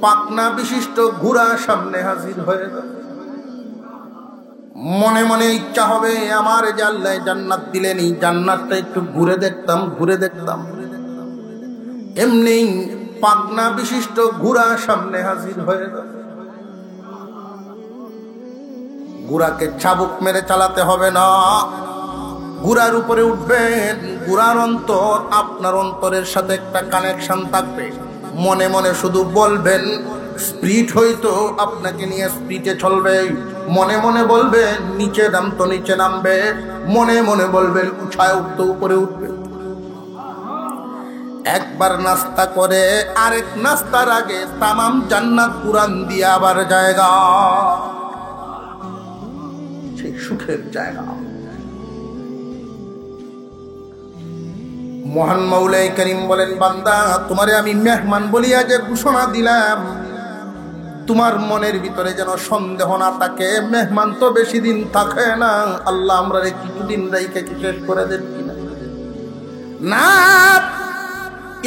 পাখনা বিশিষ্ট ঘোড়া সামনে হাজির হয়ে যাবে। মনে মনে ইচ্ছা হবে আমার যে আল্লাহ জান্নাত দিলেন, এই জান্নাতটা একটু ঘুরে দেখতাম। এমনি পাখনা বিশিষ্ট ঘোড়া সামনে হাজির হয়ে যাবে। ঘোড়াকে চাবুক মেরে চালাতে হবে না, ঘোড়ার উপরে উঠবেন। ঘোড়ার অন্তর আপনার অন্তরের সাথে একটা কানেকশন থাকবে। মনে মনে শুধু বলবেন, স্পিড হয়তো আপনাকে নিয়ে স্পিডে চলবে। মনে মনে বলবেন নিচে নামতো নিচে নামবে, মনে মনে বলবেন উঠায় উঠতো উপরে উঠবে। একবার নাস্তা করে আরেক নাস্তার আগে তামাম জান্নাত কুরআন দিয়ে আবার জায়গা, সেই সুখের জায়গা। মহান মাওলাই করিম বলেন, বান্দা তোমারে আমি মেহমান বলিয়া যে ঘোষণা দিলাম, তোমার মনের ভিতরে যেন সন্দেহ না থাকে। মেহমান তো বেশি দিন থাকে না, আল্লাহ আমরা কিছুদিন রাইখে কি শেষ করে দেন কিনা না।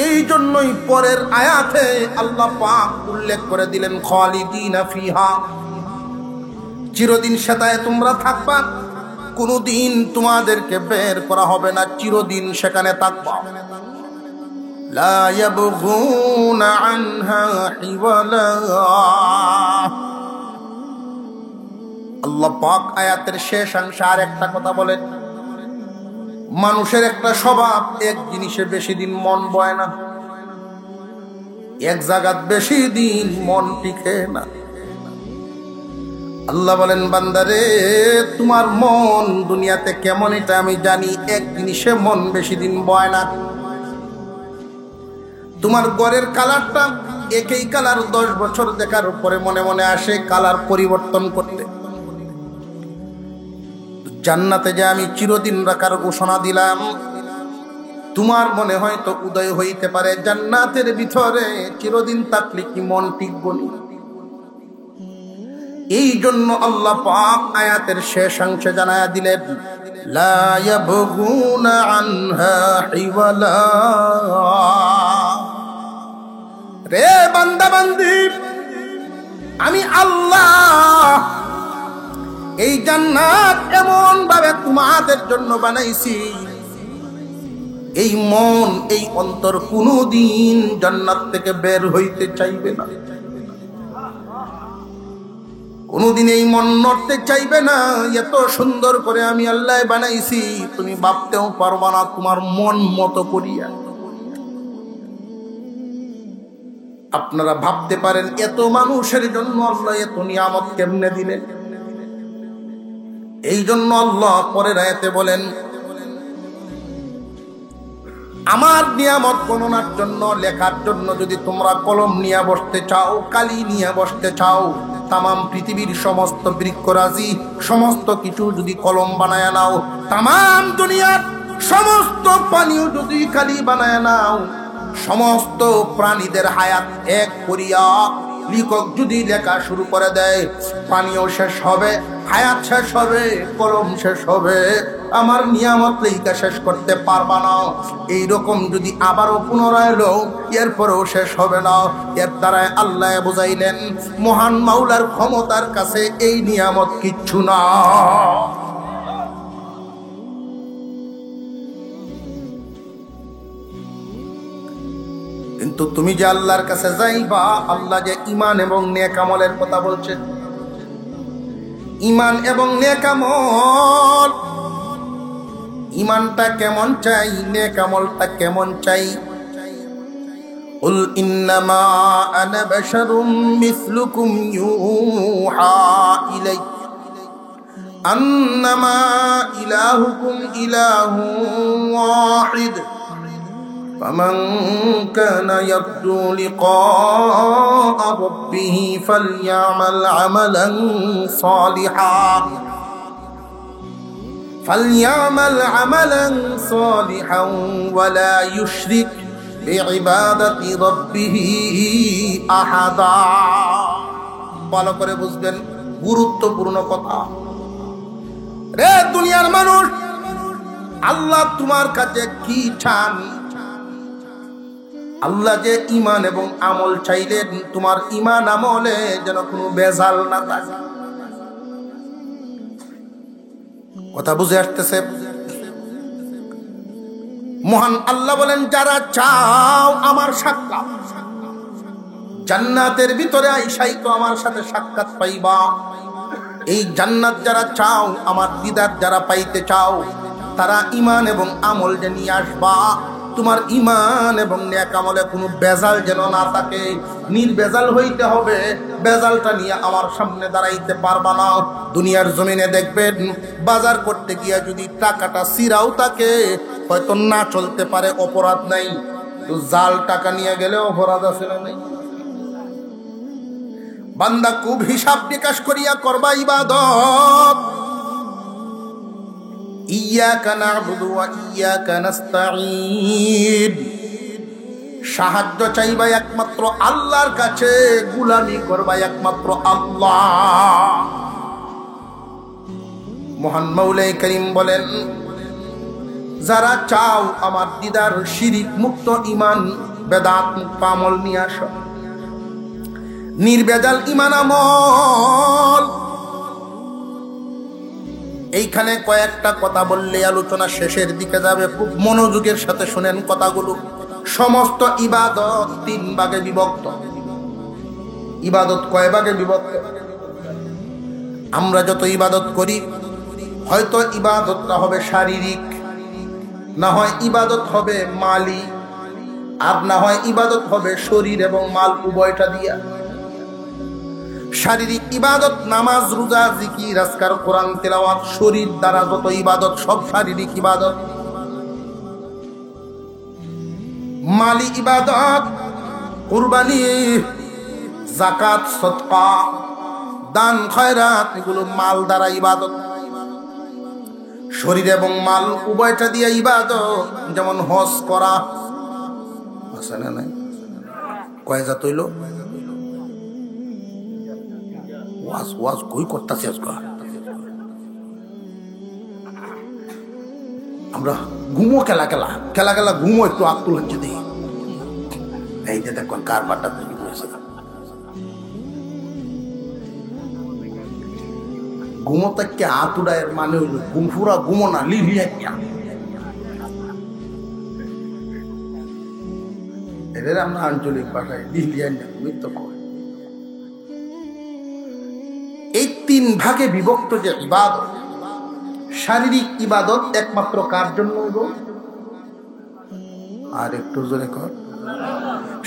এই জন্যই পরের আয়াতে আল্লাহ পাক উল্লেখ করে দিলেন খালিদিনা ফিহা, চিরদিন সেটায় তোমরা থাকবা, কোনদিন তোমাদেরকে বের করা হবে না, চিরদিন সেখানে থাকবা। লা ইয়াবগুনা আনহা হিওয়ালা। আল্লাহ পাক আয়াতের শেষ অংশে আর একটা কথা বলেন, মানুষের একটা স্বভাব, এক জিনিসে বেশি দিন মন বয় না, এক জায়গাত বেশি দিন মন টিকে না। আল্লাহ বলেন, বান্দারে তোমার মন দুনিয়াতে কেমন এটা আমি জানি, এক জিনিসে মন বেশি দিন বয় না। তোমার ঘরের কালারটা একই কালার 10 বছর দেখার পরে মনে মনে আসে কালার পরিবর্তন করতে। জান্নাতে যে আমি চিরদিন রাখার ঘোষণা দিলাম, তোমার মনে হয়তো উদয় হইতে পারে জান্নাতের ভিতরে চিরদিন থাকলে কি মন টিকবো না। এই জন্য আল্লাহ পাক আয়াতের শেষ অংশে জানায়া দিলেন, লা ইয়াবগুনা আনহা হিওয়ালা। রে বান্দা বান্দি, আমি আল্লাহ এই জান্নাত এমন ভাবে তোমাদের জন্য বানাইছি, এই মন এই অন্তর কোনদিন জান্নাত থেকে বের হইতে চাইবে না, কোনদিন এই মন নড়তে চাইবে না। এত সুন্দর করে আমি আল্লাহ বানাইছি, তুমি ভাবতেও পারবা না তোমার মন মতো করিয়া। আপনারা ভাবতে পারেন এত মানুষের জন্য আল্লাহ এত নিয়ামত কেমনে দিলেন। এই জন্য আল্লাহ পরের আয়াতে বলেন, আমার নিয়ামত গণনার জন্য লেখার জন্য যদি তোমরা কলম নিয়ে বসতে চাও, কালি নিয়ে বসতে চাও, তামাম পৃথিবীর সমস্ত বৃক্ষরাজি সমস্ত কিছু যদি কলম বানায় নাও, তামাম দুনিয়ার সমস্ত পানিও যদি কালি বানায় নাও, সমস্ত প্রাণীদের হায়াত এক করিয়া লিখক যদি লেখা শুরু করে দেয়, পানিও শেষ হবে, হায়াত শেষ হবে, কলম শেষ হবে, আমার নিয়ামত লেখা শেষ করতে পারবা না। এইরকম যদি আবারও পুনরায় লো, এরপরেও শেষ হবে না। এর দ্বারাই আল্লাহ বুঝাইলেন মহান মাওলার ক্ষমতার কাছে এই নিয়ামত কিচ্ছু না। কিন্তু তুমি যে আল্লাহর কাছে যাইবা, আল্লাহ যে ঈমান এবং নেক আমলের কথা বলছেন, ঈমান এবং নেক আমল, ঈমানটা কেমন চাই, নেক আমলটা কেমন চাই। কুল ইন্নামা আনা বাশারুম মিসলুকুম ইউহা ইলাইয়া আন্নামা ইলাহুকুম ইলাহুন ওয়াহিদ فمن كان يرجو لقاء ربه فليعمل عملا صالحا ولا يشرك بعبادة ربه أحدا। ভালো করে বুঝবেন, গুরুত্বপূর্ণ কথা। রে দুনিয়ার মানুষ, আল্লাহ তোমার কাছে কি চান? আল্লাহ যে ঈমান এবং আমল চাইলেন, তোমার ঈমান আমলে যেন কোনো বেজাল না থাকে। কথা বুঝে আসতেছে? মহান আল্লাহ বলেন, যারা চাও আমার সাক্ষাৎ, জান্নাতের ভিতরে আইসাই তো আমার সাথে সাক্ষাৎ পাইবা। এই জান্নাত যারা চাও, আমার দিদার যারা পাইতে চাও, তারা ঈমান এবং আমল যে নিয়ে আসবা। তোমার ঈমান এবং নেক আমলে কোনো বেজাল যেন না থাকে, নির্বেজাল হইতে হবে। বেজালটা নিয়ে আমার সামনে দাঁড়াইতে পারবা না। দুনিয়ার জমিনে দেখবেন, বাজার করতে গিয়া যদি টাকাটা সিরাও থাকে, হয়তো না চলতে পারে, অপরাধ নাই, তো জাল টাকা নিয়ে গেলে অপরাধ আছে না নাই? বান্দা খুব হিসাব নিকাশ করিয়া করবা ইবাদত। ইয়াকা না'বুদু ওয়া ইয়াকা নাস্তাঈন, সাহায্য চাইবা একমাত্র আল্লাহর কাছে, গোলামি করবা একমাত্র আল্লাহ। মহান মাওলাই করিম বলেন, যারা চাও আমার দিদার, শিরিক মুক্ত ঈমান বেদাত মুক্ত আমল নিয়ে আসো, নির্বেজাল ঈমান আমল। এইখানে কয়েকটা কথা বললে আলোচনা শেষের দিকে যাবে, খুব মনোযোগের সাথে শুনেন কথাগুলো। সমস্ত ইবাদত 3 ভাগে বিভক্ত। ইবাদত কয় ভাগে বিভক্ত? আমরা যত ইবাদত করি, হয়তো ইবাদতটা হবে শারীরিক, না হয় ইবাদত হবে মালি, আর না হয় ইবাদত হবে শরীর এবং মাল উভয়টা দিয়া। শারীরিক ইবাদত নামাজ, রোজা, জিকির, আজকার, কোরআন তেলাওয়াত, শরীর দ্বারা যত ইবাদত সব শারীরিক ইবাদত। মালি ইবাদত, কুরবানি, যাকাত, সদকা, দান, খয়রাত, এগুলো মাল দ্বারা ইবাদত। শরীর এবং মাল উভয়টা দিয়ে ইবাদত। যেমন হজ করা আছে না নাই? কয় জাত হইল? ওয়াজ ওয়াজ কই করতেছি আজকে আমরা? ঘুমো খেলা খেলা খেলা খেলা ঘুমো, একটু আত্মুল হচ্ছে দিই। এই যে দেখুন কারবারটা তৈরি করেছে। ঘুমো থেকে আতুড়ায়ের মানে হইল ঘুম, পুরা ঘুমো না, লিলিয়া এদের আমরা আঞ্চলিক ভাষায় লিলিয়া মৃত্যু করি। এই 3 ভাগে বিভক্ত যে ইবাদত, শারীরিক ইবাদত একমাত্র কার জন্য? আর একটু জোরে কর।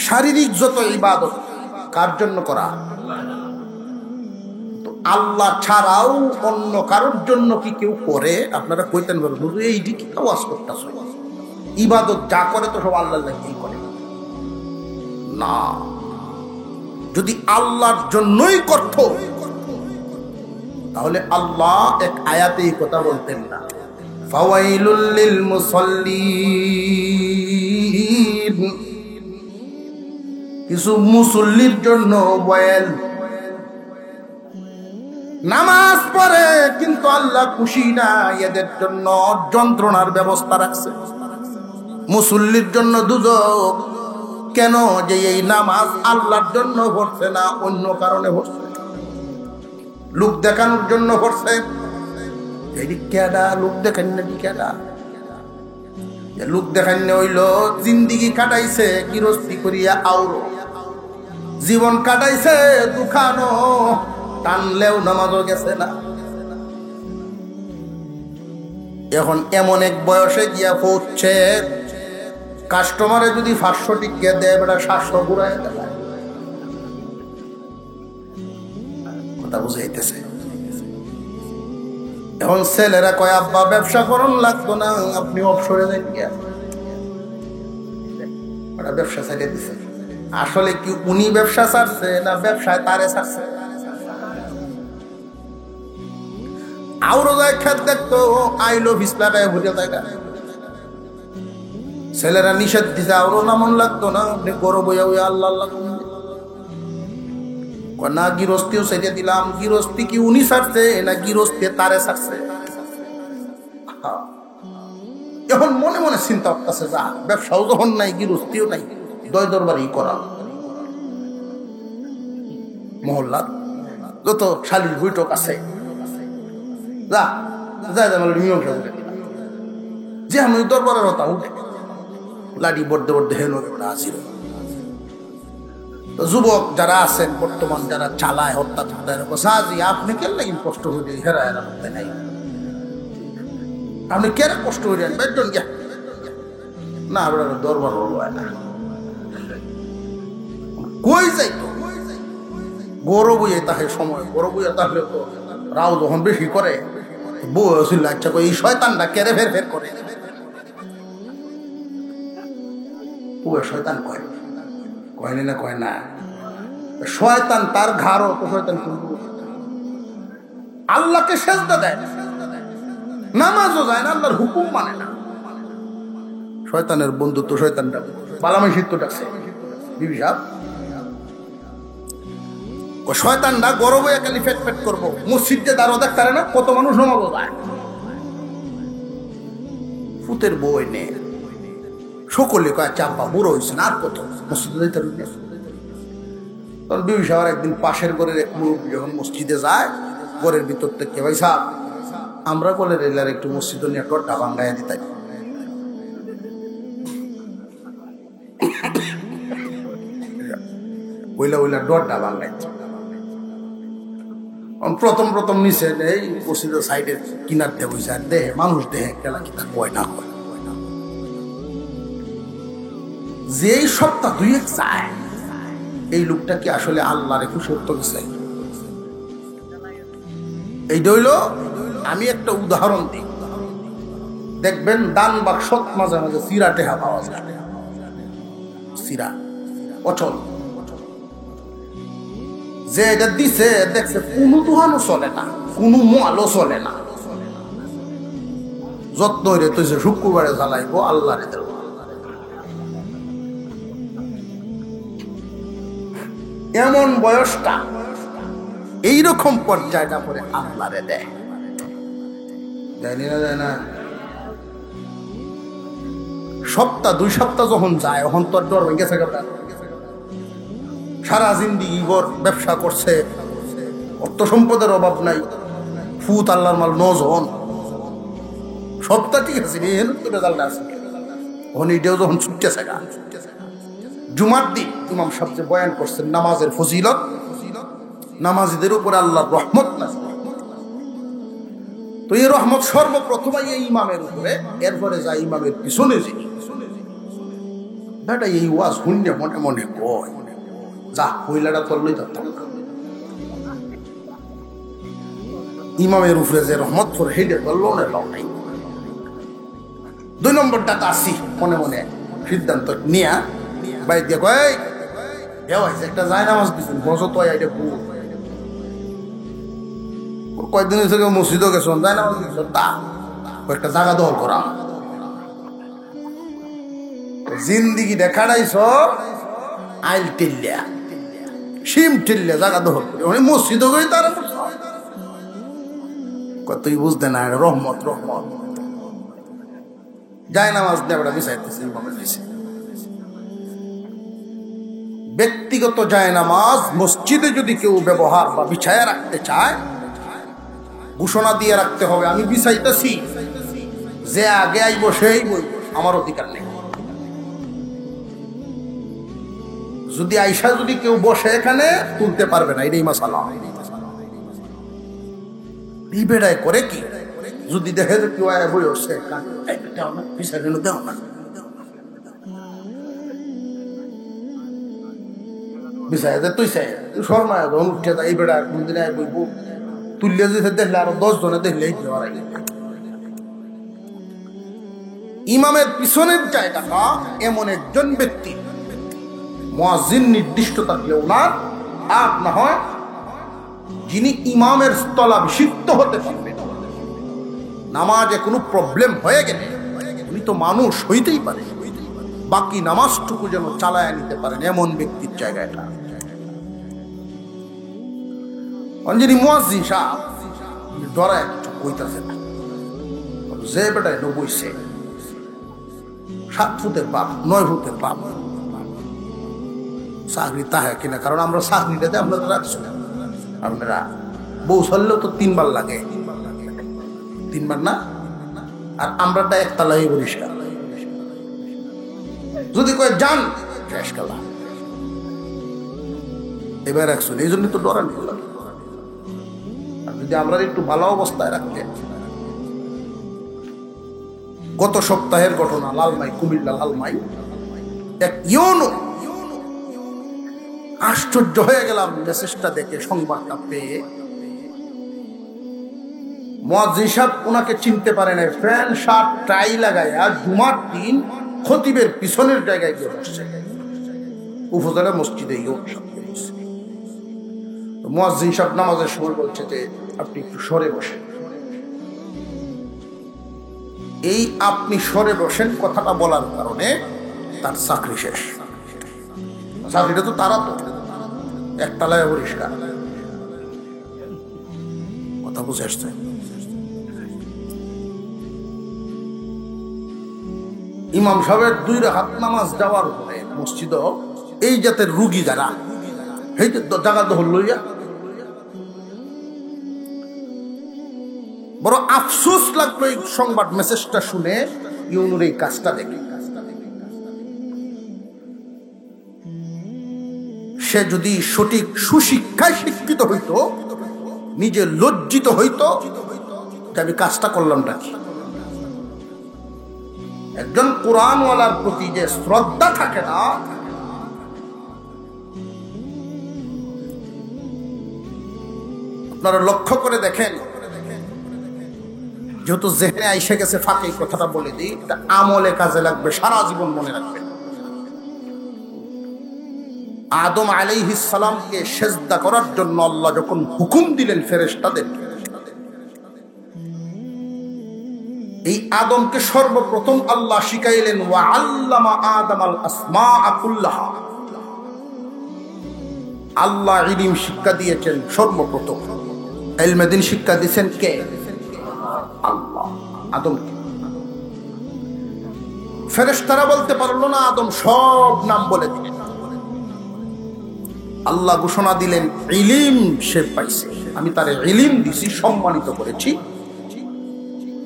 শারীরিক যত ইবাদত কার জন্য করা? তো আল্লাহ ছাড়াও অন্য কারোর জন্য কি কেউ করে? আপনারা কইতেন বলুন, এই দিকে ওয়াজ করতেছ, ইবাদত যা করে তো সব আল্লাহর লাগেই করে না। যদি আল্লাহর জন্যই করত, তাহলে আল্লাহ এক আয়াতে এই কথা বলতেন না, ফাওয়াইলুল লিল মুসাল্লিন, কিছু মুসল্লির জন্য বয়াল। নামাজ পড়ে কিন্তু আল্লাহ খুশি না, এদের জন্য যন্ত্রণার ব্যবস্থা রাখছে। মুসল্লির জন্য দুজক। কেন? যে এই নামাজ আল্লাহর জন্য পড়ছে না, অন্য কারণে পড়ছে, লোক দেখানোর জন্য পড়ছে। লোক দেখান না, লোক দেখান হইল জিন্দিগি কাটাইছে গৃহস্থী করিয়া, আউরো জীবন কাটাইছে দুখানো, টানলেও নামাজও গেছে না। এখন এমন এক বয়সে গিয়া পৌঁছছে, কাস্টমারে যদি 500 টিকা দেয়, বেটা 700 ঘুরাই দেয়। কথা বুঝাইতেছে? এখন ছেলেরা কয়, আব্বা ব্যবসা করুন লাগতো না, আপনি অবসরে যান গিয়া। ওরা ব্যবসা ছাড়ে দিছে। আসলে কি উনি ব্যবসা ছাড়ছে না ব্যবসায় তারে ছাড়ছে? আরো যায় খেত দেখতো, আইলো 20 লাগায় ভুলে দেখা। ছেলেরা নিষেধ দিছে, আরো নামন লাগতো না, আপনি গরো বইয়া বইয়া আল্লাহ আল্লাহ না। গৃহস্থীও ছেড়ে দিলাম। গৃহস্থী কি উনি ছাড়ছে না গৃহস্থী তারে ছাড়ছে? এখন মনে মনে চিন্তা করতেছে, যা ব্যবসাও যখন নাই, গৃহস্থীও নাই, দয় দরবারই করা মহল্লার যত শালির বৈঠক আছে যা মীমাংসা করে যে আমি দরবারের হতা উঠে লাডি বড্ডে বড্ডে হেন আসিল। যুবক যারা আছেন বর্তমান যারা চালায় হত্যা সাজি আপনি কেন লাগি কষ্ট হয়ে হেরা হেরা করতে নাই আপনি কেন কষ্ট হয়ে যান বেতন গিয়া না আপনার দরবার হল না কই যাই তো গরু বইয়ে তাহে সময় গরু বইয়ে তাহলে তো রাও যখন বেশি করে বউ আসলে আচ্ছা এই শয়তানটা কেড়ে ফের ফের করে শয়তান কয় কয়নি না কয় না শয়তান তার ঘাড়ও তো শয়তান আল্লাহকে সেজদা দেয় নামাজও যায় না আল্লাহর হুকুম মানে না শয়তানের বন্ধুত্ব শয়তানটা বালামাই সিদ্ধ ডাকছে বিবি সাহেব ও শয়তানটা গরবে একালি ফেট ফেট করবো মসজিদে দাঁড়ো দেখতে না কত মানুষ নামাজ যায় ফুতের বই নে সকলে কয় চাপা বুড়ো হয়েছে না আর কত মসজিদে যাইতে তখন বিবি সাহেব একদিন পাশের ঘরের এক মুরব্বী যখন মসজিদে যায় ঘরের ভিতর থেকে ভাই সাহেব আমরা বলে রেলার একটু মসজিদ নিয়ে টড্ডা ভাঙ্গাইয়া দিতাই ওইলা ওইলা ডড্ডা ভাঙ্গাইছে প্রথম নিচে এই মসজিদের সাইডের কিনার দিয়ে বসে আর দেহে মানুষ দেহে খেলা কি তা কয় না কয় যেই সপ্তাহ দুই এক চায় এই লোকটা কি আসলে আল্লাহর একটু সত্য গেছে এইটা হইল আমি একটা উদাহরণ দিই দেখবেন দান বাক্সত মাঝে মাঝে সিরা টেহা পাওয়া যায় সিরা অচল যে এটা দিছে দেখছে কোনো দোকানও চলে না কোনো মালও চলে না যত্ন হইলে তো শুক্রবারে জ্বালাইবো আল্লাহরে দেব এমন বয়সটা এইরকম পর্যায়টা পরে আল্লাহরে দেয় যায় না সপ্তাহ দুই সপ্তাহ যখন যায় তখন তোর ডর হয়ে গেছে সারা জিন্দিগি ব্যবসা করছে অর্থ সম্পদের অভাব নাই ফুত আল্লাহর মাল নজন সপ্তাহ ঠিক আছে এটাও যখন ছুটতেছে গা জুমার দিন ইমাম সাহেব যে বয়ান করছেন নামাজের ফজিলত নামাজিদের উপরে আল্লাহর রহমত না তো এই রহমত সর্বপ্রথম এই ইমামের উপরে এরপরে যায় ইমামের পিছনে যিনি বেটা এই ওয়াজ শুনলে মনে মনে কয় যা হইলাটা করলেই ধরতাম ইমামের উপরে যে রহমত করে হেঁটে করলো না নাই 2 নম্বরটা আসি মনে মনে সিদ্ধান্ত নিয়া বাই দিয়ে কয় একটা যায় নামাজ দিচ্ছেন বসো তো এটা কয়েকদিন থেকে মসজিদও গেছ যায় নামাজ দিচ্ছ তা একটা জায়গা দখল করা জিন্দিগি দেখাড়াইছ আইল টিল্লিয়া শিম টিল্লিয়া জায়গা দখল করি মসজিদও গই তারা তুই বুঝতে না রহমত রহমত যায় নামাজ দেবটা বিচাইতেছে ব্যক্তিগত যায় নামাজ মসজিদে যদি কেউ ব্যবহার বা বিছায়া রাখতে চায় ঘোষণা দিয়ে রাখতে হবে আমি বিছাইতেছি যে আগে আইব সেই বই আমার অধিকার নেই যদি আইসা যদি কেউ বসে এখানে তুলতে পারবে না এটাই মাসালা এই বেড়ায় করে কি যদি দেখে যে কেউ বই উঠছে দেও না বিছাইতে তুই চাই শর্মায় উঠে এই বেড়া কোনদিন বইব তুললে যেতে দেখলে আরো 10 জনে দেখলে ইমামের পিছনের জায়গাটা এমন একজন ব্যক্তি মুয়াজ্জিন নির্দিষ্ট থাকলেও না আর না হয় যিনি ইমামের স্থলাভিষিক্ত হতে পারবে নামাজে কোনো প্রবলেম হয়ে গেলে উনি তো মানুষ হইতেই পারে বাকি নামাজটুকু যেন চালায় নিতে পারেন এমন ব্যক্তির জায়গাটা যিনি মুয়াজ্জিন সাহেব ডরায় কিছু কইতাছে না যে বেটায় বইছে 7 ফুটের বাপ 9 ফুটের বাপ চাকরি তাহে কিনা, কারণ আমরা চাকরিটাতে আপনারা রাখছি না। আপনারা বউ চললেও তো 3 বার লাগে, 3 বার না, আর আমরাটা একতলাই পরিষ্কার। যদি কয়ে যান শেষ খেলা, এবার রাখছো, এই জন্য তো ডরান। আর যদি আমরা একটু ভালো অবস্থায় রাখতে, গত সপ্তাহের ঘটনা, লালমাই, কুমিল্লা লালমাই, এক ইউনো, আশ্চর্য হয়ে গেলাম মেসেজটা দেখে, সংবাদটা পেয়ে। মুয়াজ্জিন সাহেব ওনাকে চিনতে পারে না, প্যান্ট শার্ট টাই লাগাইয়া জুমার দিন খতিবের পিছনের জায়গায় গিয়ে বসছে, উপজেলা মসজিদে গিয়ে বসছে। মুয়াজ্জিন সাহেব নামাজের সময় বলছে যে আপনি একটু সরে বসেন। এই আপনি সরে বসেন কথাটা বলার কারণে তার চাকরি শেষ। চাকরিটা তো তারা তো একতলায় পরিষ্কার, কথা বুঝে আসছে। ইমাম সাহেবের 2 রাকাত নামাজ যাওয়ার পরে মসজিদ, এই জাতের রুগী যারা, এই যে জায়গা দখল লইয়া, বড় আফসোস লাগলো এই সংবাদ মেসেজটা শুনে, ইউনুর এই কাজটা দেখে। সে যদি সঠিক সুশিক্ষায় শিক্ষিত হইতো, নিজে লজ্জিত হইতো যে আমি কাজটা করলামটা কি। একজন কোরআনওয়ালার প্রতি যে শ্রদ্ধা থাকে না, আপনারা লক্ষ্য করে দেখেন। যেহেতু জেহনে আইসে গেছে ফাঁকে, কথাটা বলে দিই, এটা আমলে কাজে লাগবে, সারা জীবন মনে রাখবেন। আদম আলাইহিস সালামকে সেজদা করার জন্য আল্লাহ যখন হুকুম দিলেন ফেরেশতাদের, এই আদমকে সর্বপ্রথম আল্লাহ শিখাইলেন ওয়া আল্লামা আদমাল আসমাআ কুল্লাহা। আল্লাহ ইলম শিক্ষা দিয়েছেন সর্বপ্রথম। ইলমে দ্বীন শিক্ষা দিয়েছেন কে? আল্লাহ আদমকে। ফেরেশতারা বলতে পারলো না, আদম সব নাম বলে দিলেন। আল্লাহ ঘোষণা দিলেন ইলম সে পাইছে, আমি তারে ইলম দিছি, সম্মানিত করেছি,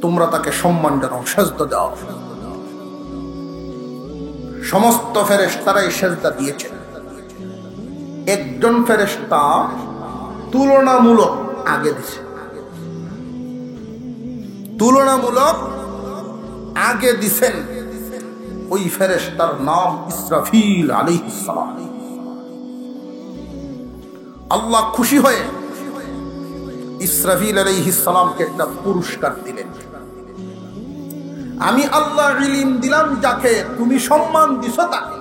তোমরা তাকে সম্মান জানাও, সেজদা দাও। সমস্ত ফেরেশতারাই সেজদা দিয়েছেন। একজন ফেরেশতা তুলনামূলক আগে দিছে, তুলনামূলক আগে দিছেন। ওই ফেরেশতার নাম ইসরাফিল আলাইহিস সালাম। আল্লাহ খুশি হয়ে ইসরাফিল আলাইহিস সালামকে একটা পুরস্কার দিলেন। আমি আল্লাহ ইলম দিলাম যাকে, তুমি সম্মান দিছো তাকে,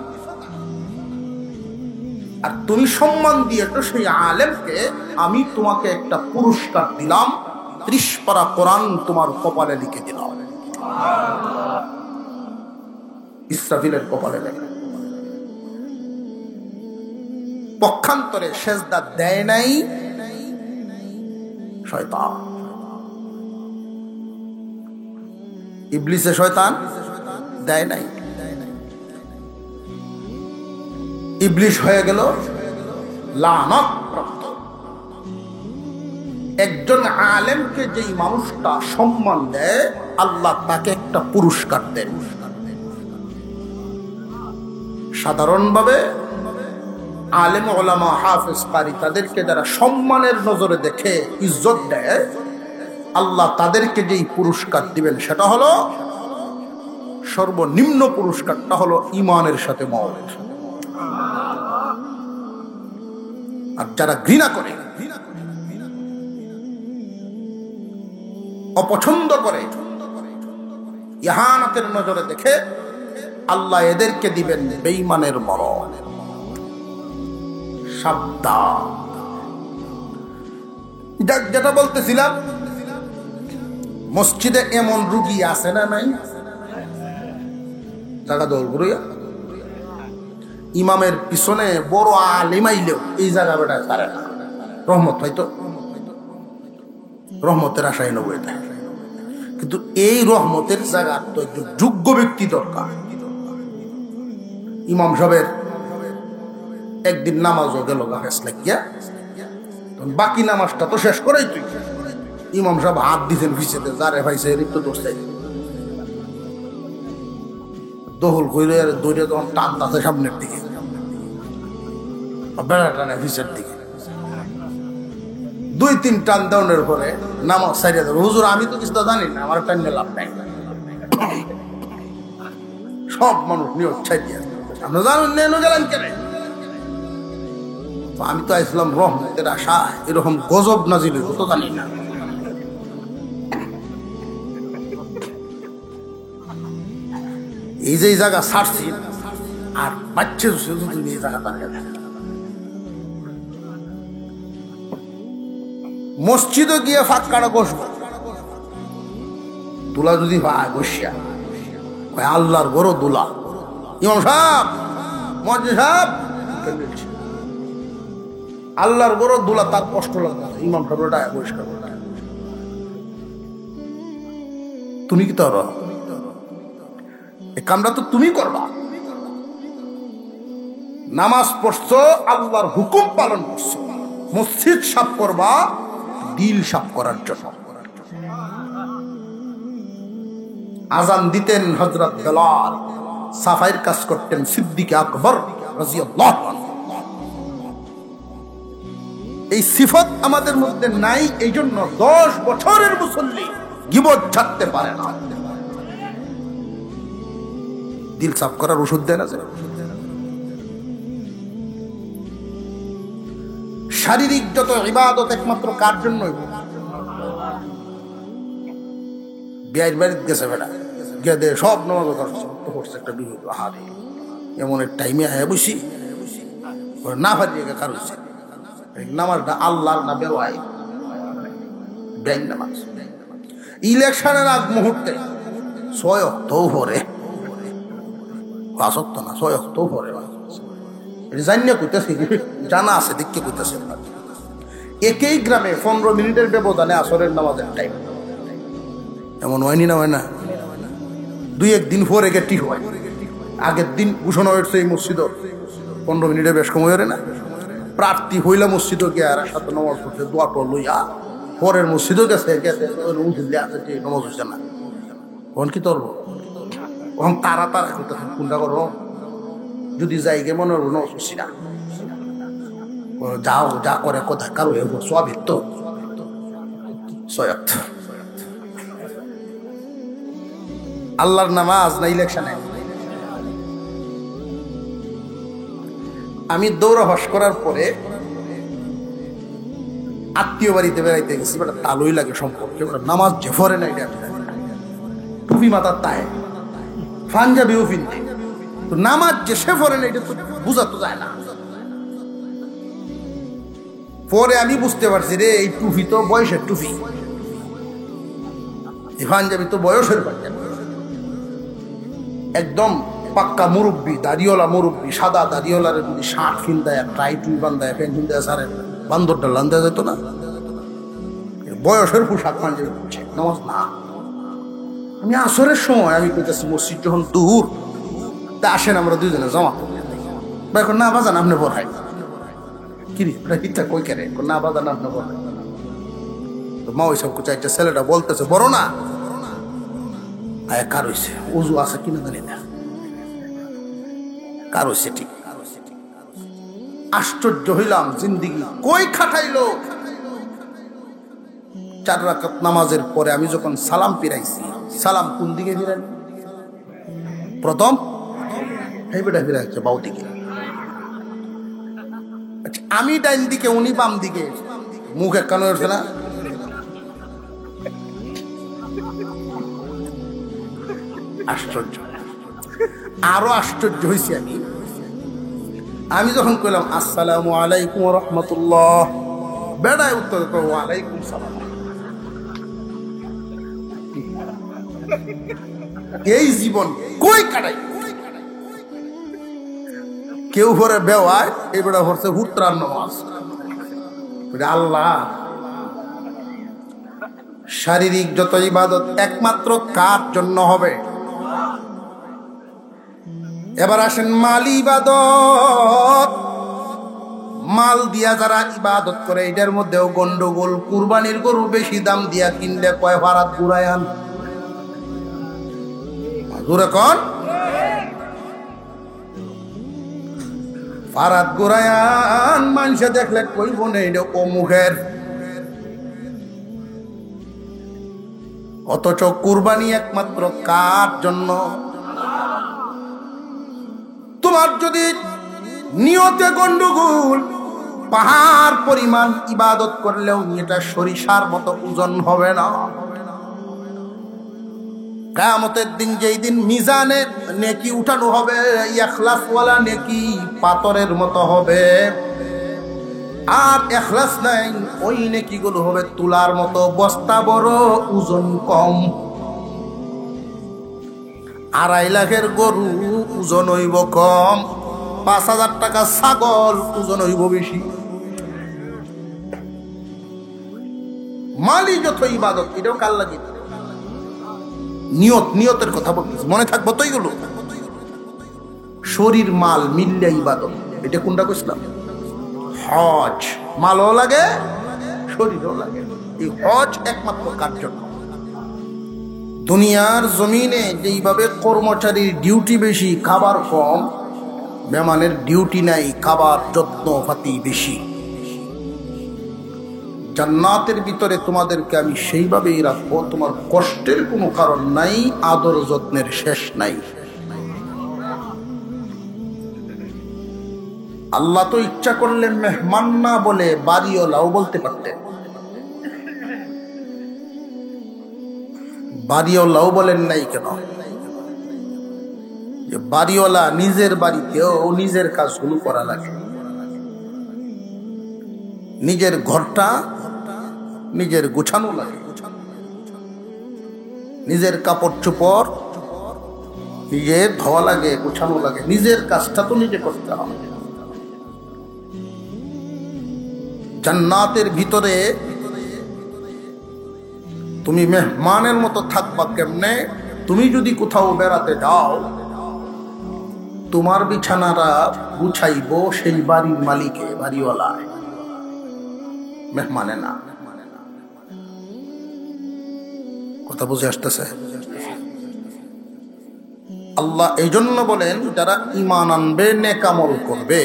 আর তুমি সম্মান দিয়েছো সেই আলেমকে, আমি তোমাকে একটা পুরস্কার দিলাম, 30 পারা কোরআন তোমার কপালে লিখে দিলাম। ইসরাফিলের কপালে লেখা। পক্ষান্তরে সেজদা দেয় নাই শয়তান, ইবলিসে শয়তান দেয় নাই। ইবলিস হয়ে গেল লানত প্রাপ্ত। একজন আলেমকে যেই মানুষটা সম্মান দেয়, আল্লাহ তাকে একটা পুরস্কার দেন। সাধারণভাবে আলেম ওলামা হাফেজ কারি তাদেরকে যারা সম্মানের নজরে দেখে ইজ্জত দেয়, আল্লাহ তাদেরকে যেই পুরস্কার দিবেন সেটা হলো, সর্বনিম্ন পুরস্কারটা হলো ঈমানের সাথে মওত। আর যারা ঘৃণা করে, অপছন্দ করে, ইহানাতের নজরে দেখে, আল্লাহ এদেরকে দিবেন বেঈমানের মরণ। সাবধান। যেটা বলতেছিলাম, মসজিদে এমন রুগী আছে না নাই? জায়গা দৌড় ঘুরিয়া ইমামের পিছনে বড় আলিম আইলেও এই জায়গা বেটা ছাড়ে না। রহমত হয়তো, রহমতের আশায় নবই, কিন্তু এই রহমতের জায়গা তো একটু যোগ্য ব্যক্তি দরকার। ইমাম সাহেবের একদিন নামাজও গেল গাছ লাগিয়া, বাকি নামাজটা তো শেষ করেই তুই ইমাম সাহেব হাত দিতেন ভিসেতে, যারে ভাইছে একটু দোষাই দহল কইলে দৌড়ে তখন টানতাছে সামনের দিকে, বেড়া টানে ভিসের দিকে। 2-3 টান দেওয়ার পরে নামাজ সাইডে দেবো। হুজুর আমি তো কিছু জানি না, আমার টাইম লাভ নাই। সব মানুষ নিয়োগ ছাই দিয়ে আমরা জানেন গেলেন কেন? আমি তো আসলাম রহমতের আশা, এরকম গজব নাজিল তো জানি না। এই যে জায়গা ছাড়ছি আর বাচ্চা এই জায়গা দাঁড়িয়ে থাকে। মসজিদে গিয়ে ফাঁক কাটা বসবো, দুলা যদি ভাই বসিয়া আল্লাহর বড় দুলা, ইমাম সাহেব মসজিদ সাহেব আল্লাহর বড় দুলা, তার কষ্ট লাগবে ইমাম সাহেব পরিষ্কার করে। তুমি কি তোর এই কামটা তো তুমি করবা, নামাজ পড়ছো, আল্লাহর হুকুম পালন করছো, মসজিদ সাফ করবা দিল সাফ করার জন্য। আজান দিতেন হযরত বেলাল, সাফাইয়ের কাজ করতেন সিদ্দিক আকবর রাদিয়াল্লাহু আনহু। এই সিফত আমাদের মধ্যে নাই, এই জন্য 10 বছরের মুসল্লি গীবত ছাড়তে পারে না। দিল সাফ করার ওষুধ দেয় না যে। শারীরিক যত ইবাদত একমাত্র কার জন্য? বিয়ের বাড়িতে গেছে বেটা, গিয়ে দে সব নামাজ করছে একটা বিহুদ, আহারে এমন এক টাইমে আয়া বসি না ফারিয়ে কারো নামাজটা আল্লাহর না বেওয়াই ব্যাংক নামাজ। ইলেকশনের আগ মুহূর্তে 6 অক্টোবর পরে 5 অক্টোবর না 6 অক্টোবর পরে জানিয়ে কইতেছে, জানা আছে দেখতে কইতেছে। একই গ্রামে 15 মিনিটের ব্যবধানে আসরের নামাজের টাইম। এমন হয়নি না, হয় না? 2-1 দিন পরে ঠিক হয়। আগের দিন ঘোষণা হয়েছে এই মসজিদ 15 মিনিটের বেশ কম হয়ে না। প্রার্থী হইলা মসজিদও গিয়ে আর সাথে নামাজ পড়ছে, দোয়াটো লইয়া পরের মসজিদও গেছে, নামাজ হচ্ছে না। তখন কি করবো? তখন তারা করতেছে কোনটা করবো, যদি যাইগে মনে হলো নামাজ পড়ছি না, যাও যা করে কথা কারো সবিত সয়াত আল্লাহর নামাজ না ইলেকশনে। আমি দৌড়া হস করার পরে আত্মীয় বাড়িতে বেড়াইতে গেছি, বেটা তালুই লাগে সম্পর্কে, নামাজ যে ফরে না, এটা টুপি মাথার তাই পাঞ্জাবিও ফিনতে, তো নামাজ যে সে ফরে না এটা তো বুঝা তো যায় না। পরে আমি বুঝতে পারছি রে, এই টুপি তো বয়সের টুপি, এই পাঞ্জাবি তো বয়সের পাঞ্জাবি। একদম পাক্কা মুরব্বী, দাড়িওয়ালা মুরব্বী, সাদা দাড়িওয়ালার যদি শার্ট ফিন্দায়, টাই টুই বান্ধায়, প্যান্ট ফিন্দায়, সারে বান্দরটা লান্দা যেত না, বয়সের পোশাক পাঞ্জাবি করছে, নামাজ না। আমি আসরের সময় আমি কইতেছি মসজিদ যখন দূর, তা আসেন আমরা দুজনে জমা এখন না বাজান আপনি পড়াই কিরি ইচ্ছা কই কেরে না বাজান আপনি পড়াই। তো মা ওই সব চাইছে, ছেলেটা বলতেছে বড় না আয় কার হইছে, উজু আছে কিনা জানি না, কার হইছে ঠিক। আশ্চর্য হইলাম, জিন্দিগি কই খাটাইলো। 4 রাকাত নামাজের পরে আমি যখন সালাম ফিরাইছি, সালাম কোন দিকে ফিরাই? প্রথম এই বেটা ফিরাইছে বাউ দিকে। আচ্ছা আমি ডাইন দিকে, উনি বাম দিকে, মুখ একখানে উঠছে না। আশ্চর্য। আরো আশ্চর্য হয়েছি আমি যখন কইলাম আসসালামু আলাইকুম ওয়া রাহমাতুল্লাহ, বেড়ায় উত্তর করো ওয়ালাইকুম সালাম। এই জীবন কই কাটাই? কেউ ভরে বেওয়ায়, এই বেড়া ভরছে হুত্রার নামাজ। আল্লাহ, শারীরিক যত ইবাদত একমাত্র কার জন্য হবে? এবার আসেন মালি ইবাদত। মাল দিয়া যারা ইবাদত করে এটার মধ্যেও গন্ডগোল। কুরবানির গরু বেশি দাম দিয়া কিনলে কয় ফারাত ঘুরায়ান, ঘুরে কন ফারাত ঘুরায়ান, মানুষে দেখলে কইব না এটা অমুখের। অথচ কুরবানি একমাত্র কার জন্য? তোমার যদি নিয়তে গন্ডগোল, পাহাড় পরিমাণ ইবাদত করলেও এটা সরিষার মতো ওজন হবে না। কিয়ামতের দিন যেই দিন মিজানে নেকি উঠানো হবে, ইখলাসওয়ালা নেকি পাথরের মতো হবে, আর ইখলাস নাই ওই নেকিগুলো হবে তুলার মতো, বস্তা বড় ওজন কম। 2.5 লাখের গরু ওজন হইব কম, 5,000 টাকা ছাগল ওজন হইব বেশি। মালি যত ইবাদত এটাও কার লাগে? নিয়তের কথা বলতেছি, মনে থাকবো তো এগুলো। শরীর মাল মিললে ইবাদত, এটা কোনটা কইছিলাম? হজ মালও লাগে শরীরও লাগে। এই হজ একমাত্র কার জন্য? দুনিয়ার জমিনে যেইভাবে কর্মচারীর ডিউটি বেশি, খাবার কম, মেহমানের ডিউটি নাই, খাবার যত্ন পাতি বেশি। জান্নাতের ভিতরে তোমাদেরকে আমি সেইভাবেই রাখবো, তোমার কষ্টের কোনো কারণ নাই, আদর যত্নের শেষ নাই। আল্লাহ তো ইচ্ছা করলে মেহমান না বলে বাড়িওয়ালাও বলতে পারতেন। বাড়িওয়ালাও বলেন নাই কেন? যে বাড়িওয়ালা নিজের বাড়িতেও নিজের কাজগুলো করা লাগে, নিজের ঘরটা নিজের গোছানো লাগে, নিজের কাপড় চোপড় নিজের ধোয়া লাগে, গোছানো লাগে, নিজের কাজটা তো নিজে করতে হবে। জান্নাতের ভিতরে তুমি মেহমানের মতো থাকবা কেমনে? তুমি যদি কোথাও বেড়াতে যাও, তোমার বিছানাটা গুছাইব সেই বাড়ির মালিকে, বাড়িওয়ালা, মেহমানে না। কথা বুঝে আসতেছে? আল্লাহ এই জন্য বলেন, যারা ঈমান আনবে, নেক আমল করবে,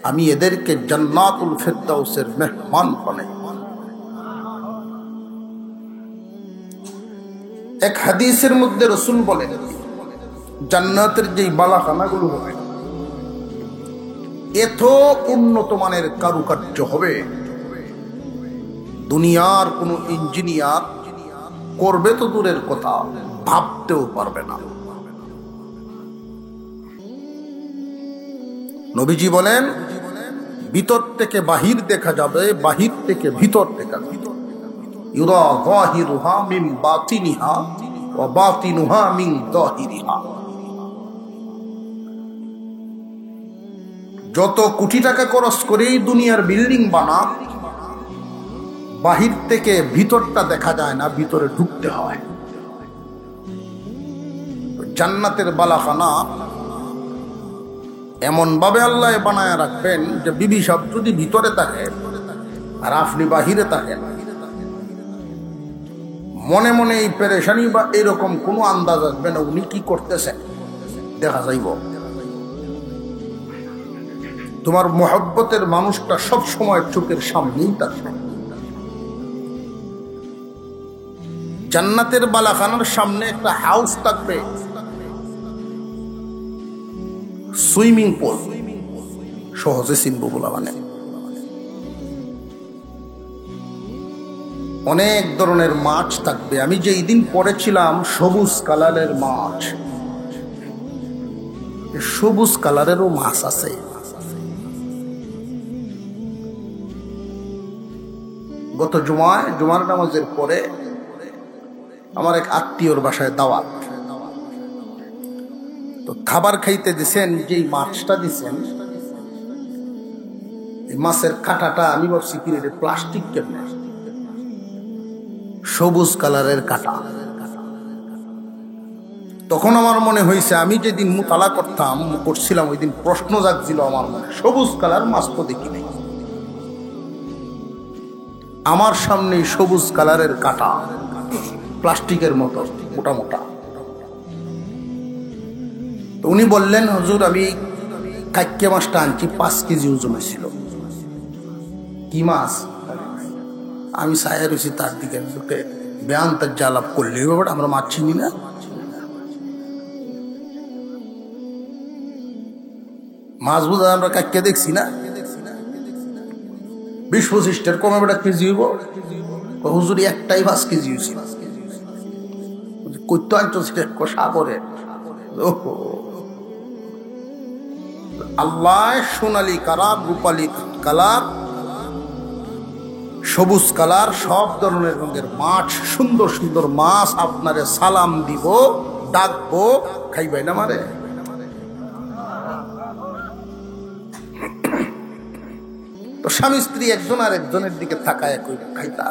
আমি এদেরকে জান্নাতুল ফিরদাউসের মেহমান বানাই। এক হাদিসের মধ্যে রাসূল বলেন, জান্নাতের যে বালাখানাগুলো হবে এত উন্নত মানের কারুকার্য হবে, দুনিয়ার কোন ইঞ্জিনিয়ার করবে তো দূরের কথা, ভাবতেও পারবে না। নবীজি বলেন, ভিতর থেকে বাহির দেখা যাবে, বাহির থেকে ভিতর দেখা যাবে। ইউরা যাহিরুহা মিন বাতিনিহা ওয়া বাতিনুহা মিন যাহিরিহা। যত কোটি টাকা খরচ করেই দুনিয়ার বিল্ডিং বানা, বাহির থেকে ভিতরটা দেখা যায় না, ভিতরে ঢুকতে হয়। জান্নাতের বালাখানা এমন ভাবে আল্লাহ বানায় রাখবেন যে বিবি সব যদি ভিতরে থাকে আর আপনি বাহিরে থাকেন, মনে মনে এই পেরেশানি বা এরকম কোনো আন্দাজ আসবে না উনি কি করতেছেন, দেখা যাইব। তোমার মহব্বতের মানুষটা সব সময় চোখের সামনেই থাকবে। জান্নাতের বালাখানার সামনে একটা হাউস থাকবে, সুইমিং পুল, সহজে চিনবো বলা, মানে অনেক ধরনের মাছ থাকবে। আমি যেই দিন পড়েছিলাম সবুজ কালারের মাছ, সবুজ কালারেরও মাছ আছে। গত জুমার নামাজের পরে আমার এক আত্মীয়র বাসায় দাওয়াত, তো খাবার খাইতে দিছেন, যেই মাছটা দিছেন এই মাছের কাঁটাটা আমি ভাবছি কি রে প্লাস্টিক, কেমনে সবুজ কালারের কাঁটা। তখন আমার মনে হয়েছে, আমি যেদিন মুতালা করছিলাম ওই দিন প্রশ্ন জাগছিল আমার মনে, সবুজ কালার মাছ তো দেখি নাই। আমার সামনে সবুজ কালারের কাঁটা, প্লাস্টিকের মতো মোটা মোটা। তো উনি বললেন, হুজুর আমি কাইকে মাছটা আনছি, 5 কেজি ওজন ছিল। কি মাছ? আমি সায়া রয়েছি তার দিকে, বেয়ান তার জালাপ করলে ব্যাপার, আমরা মাছ চিনি না। মাছ বোঝা আমরা কাইকে দেখছি না, 20-25টার কমে বেটা কেজি হইব। হুজুর একটাই 5 কেজি হয়েছে। কইতো আনছো সাগরে। আল্লাহ সোনালি কালার, রূপালী কালার, সবুজ কালার, সব ধরনের রঙের মাছ, সুন্দর সুন্দর মাছ আপনারে সালাম দিব, ডাকবো, খাইবাই না মারে। তো স্বামী স্ত্রী একজন আর একজনের দিকে তাকায় কই খাইতা।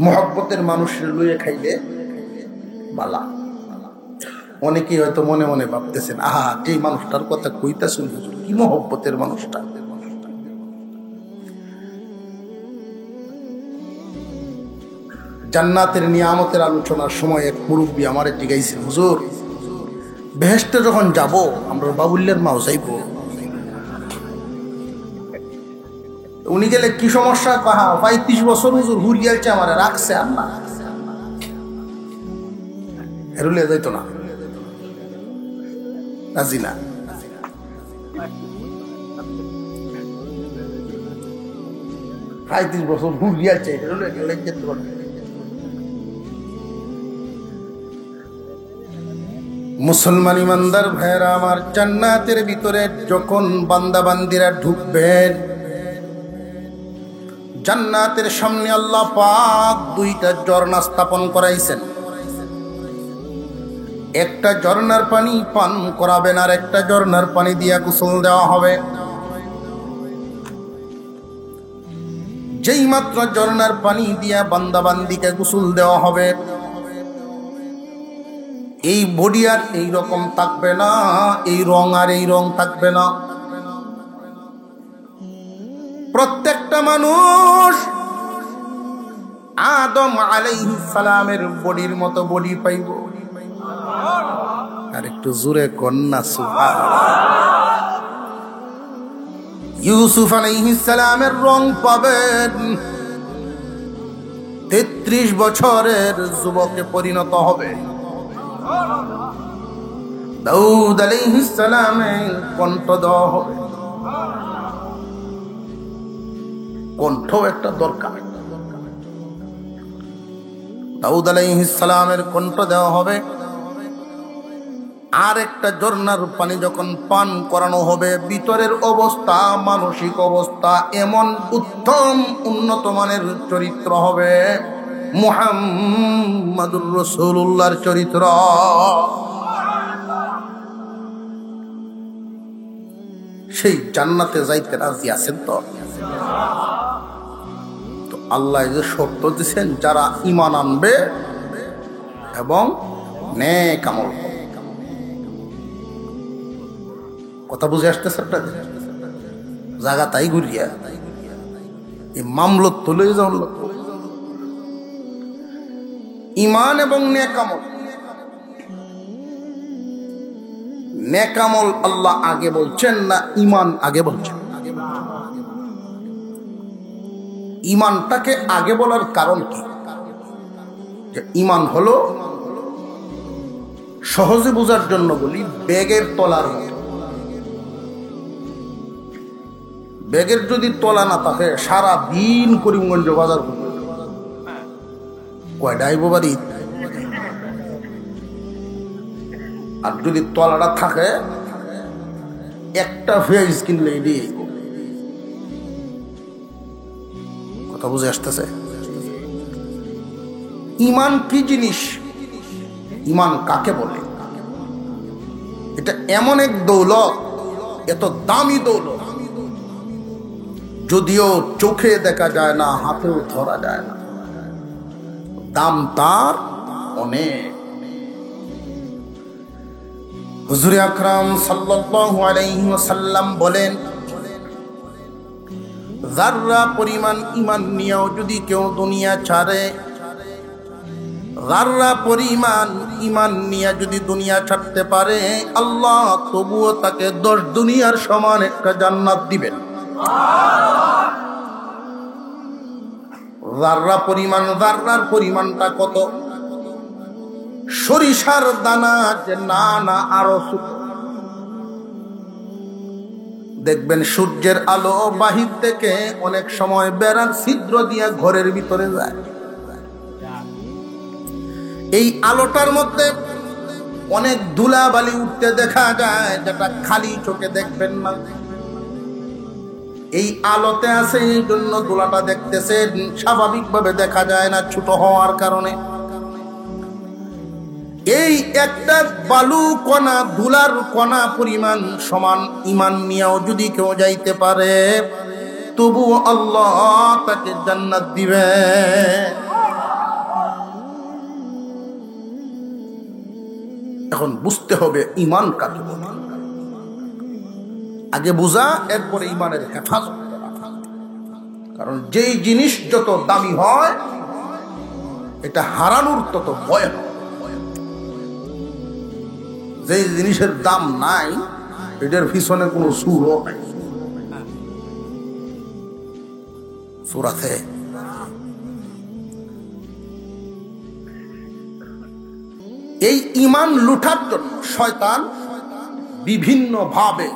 মহব্বতের মানুষের লইয়ে খাইলে বালা। অনেকেই হয়তো মনে মনে ভাবতেছেন, আহা যে মানুষটার কথা কইতাছেন হুজুর, কি মহব্বতের মানুষটা। জান্নাতের নিয়ামতের আলোচনার সময় এক মুরব্বী আমারে জিজ্ঞাইছে, হুজুর বেহেশতে যখন যাব আমরা বাবুল্যের মাও যাইব, উনি গেলে কি সমস্যা? কাহা 35 বছর হুজুর হুরিয়ালছে আমারে, রাখছে আল্লাহ, হেরুলে যাইতো না, রাজি না। বছর হুরিয়ালছে, হেরুলে গেলে যেতে পারবে। মুসলমান ইমানদার ভাইরা আমার, জান্নাতের ভিতরে যখন বান্দা বান্দিরা ঢুকবেন, জান্নাতের সামনে আল্লাহ পাক 2টা ঝর্ণা স্থাপন করাইছেন। একটা ঝর্ণার পানি পান করাবেন, আর একটা ঝর্ণার পানি দিয়া গোসল দেওয়া হবে। যেই মাত্র ঝর্ণার পানি দিয়া বান্দা বান্দিকে গোসল দেওয়া হবে, এই বডি আর এই রকম থাকবে না, এই রং আর এই রং থাকবে না। প্রত্যেকটা মানুষ আদম আলাইহিস সালামের বডির মতো বডি পাইব। আর একটু জোরে কন্যা সুবহানাল্লাহ। ইউসুফ আলাইহিস সালামের রং পাবেন, 33 বছরের যুবকে পরিণত হবে। দাউদ আলাইহিস সালামের কণ্ঠ দেওয়া হবে। কণ্ঠ একটা দরকার। দাউদ আলাইহিস সালামের কণ্ঠ দেওয়া হবে। আর একটা ঝর্ণার পানি যখন পান করানো হবে, ভিতরের অবস্থা, মানসিক অবস্থা এমন উত্তম উন্নত মানের চরিত্র হবে, মুহাম্মাদুর রাসূলুল্লাহর চরিত্র। সেই জান্নাতে যাইতে রাজি আছেন তো? আল্লাহ যে শর্ত দিচ্ছেন, যারা ঈমান আনবে এবং নেক আমল করবে। কথা বুঝে আসতেছে আপনাদের? জায়গা তাই ঘুরিয়া এই মামলত তুলে যাওয়ার লোক, ঈমান এবং নেক আমল। নেক আমল আল্লাহ আগে বলছেন না ঈমান আগে বলছেন? ঈমানটাকে আগে বলার কারণ কি? যে ঈমান হলো, সহজে বোঝার জন্য বলি, ব্যাগের তলার মতো। ব্যাগের যদি তলা না থাকে, সারা দিন করিমগঞ্জ বাজার করবে, কয়টা আইব বাড়ি। আর যদি তলাটা থাকে, একটা ফেজ কিনলে দিয়ে। কথা বুঝে আসতেছে? ঈমান কি জিনিস? ঈমান কাকে বলে? এটা এমন এক দৌলত, এত দামি দৌলত, যদিও চোখে দেখা যায় না, হাতেও ধরা যায় না, দাম তার অনেক। হুজুর আকরাম সাল্লাল্লাহু আলাইহি ওয়াসাল্লাম বলেন, যাররা পরিমাণ ঈমান নিয়েও যদি কেউ দুনিয়া ছাড়ে, যাররা পরিমাণ ঈমান নিয়ে যদি দুনিয়া ছাড়তে পারে, আল্লাহ তবুও তাকে 10 দুনিয়ার সমান একটা জান্নাত দিবেন। যাররা পরিমাণ, যাররার পরিমাণটা কত? সরিষার দানা, যে না না আরো ছোট। দেখবেন সূর্যের আলো বাহির থেকে অনেক সময় বেড়ার ছিদ্র দিয়ে ঘরের ভিতরে যায়। এই আলোটার মধ্যে অনেক ধুলাবালি উঠতে দেখা যায়, যেটা খালি চোখে দেখবেন না। এই আলোতে আছে, এই জন্য ধুলাটা দেখতেছেন, স্বাভাবিকভাবে দেখা যায় না ছোট হওয়ার কারণে। এই একটা বালু কণা, ধুলার কণা পরিমাণ সমান ঈমান নিয়েও যদি কেউ যাইতে পারে, তবু আল্লাহ তাকে জান্নাত দিবে। এখন বুঝতে হবে ঈমান কাকে বলে। আগে বুঝা, এরপরে ঈমানের হেফাজত করা। কারণ যেই জিনিস যত দামি হয়, এটা হারানোর তত ভয় হয়। যে জিনিসের দাম নাই, এটার পিছনে কোনো সুরও নাই। সুর আছে? এই ঈমান লুঠার জন্য শয়তান বিভিন্ন ভাবে